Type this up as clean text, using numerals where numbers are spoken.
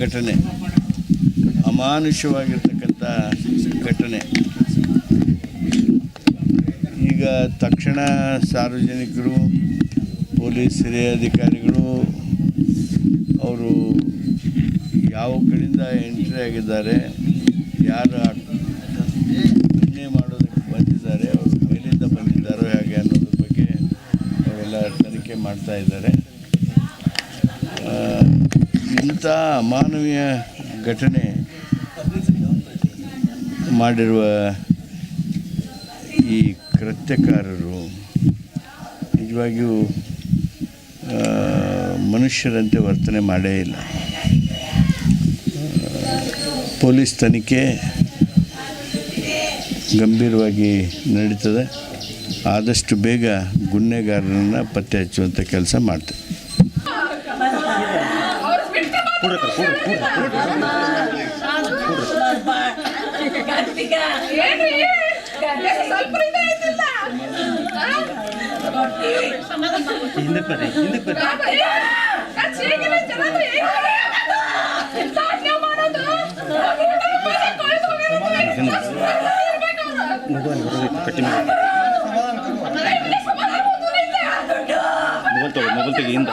ಘಟನೆ, ಅಮಾನುಷವಾಗಿರ್ತಕ್ಕಂಥ ಘಟನೆ. ಈಗ ತಕ್ಷಣ ಸಾರ್ವಜನಿಕರು, ಪೊಲೀಸ್ ಹಿರಿಯ ಅಧಿಕಾರಿಗಳು ಅವರು ಯಾವ ಕಡೆಯಿಂದ ಎಂಟ್ರಿ ಆಗಿದ್ದಾರೆ, ಯಾರು ಪುಣ್ಯ ಮಾಡೋದಕ್ಕೆ ಬಂದಿದ್ದಾರೆ, ಅವರು ಮೇಲಿಂದ ಬಂದಿದ್ದಾರೋ ಹೇಗೆ ಅನ್ನೋದ್ರ ಬಗ್ಗೆ ಅವರೆಲ್ಲ ತನಿಖೆ ಮಾಡ್ತಾ ಇದ್ದಾರೆ. ಇಂಥ ಅಮಾನವೀಯ ಘಟನೆ ಮಾಡಿರುವ ಈ ಕೃತ್ಯಕಾರರು ನಿಜವಾಗಿಯೂ ಮನುಷ್ಯರಂತೆ ವರ್ತನೆ ಮಾಡೇ ಇಲ್ಲ. ಪೊಲೀಸ್ ತನಿಖೆ ಗಂಭೀರವಾಗಿ ನಡೀತದೆ. ಆದಷ್ಟು ಬೇಗ ಗುನ್ನೆಗಾರರನ್ನು ಪತ್ತೆ ಹಚ್ಚುವಂಥ ಕೆಲಸ ಮಾಡ್ತೇವೆ. ಮೊಬೈಲ್ ತೆಗಿಯಿಂದ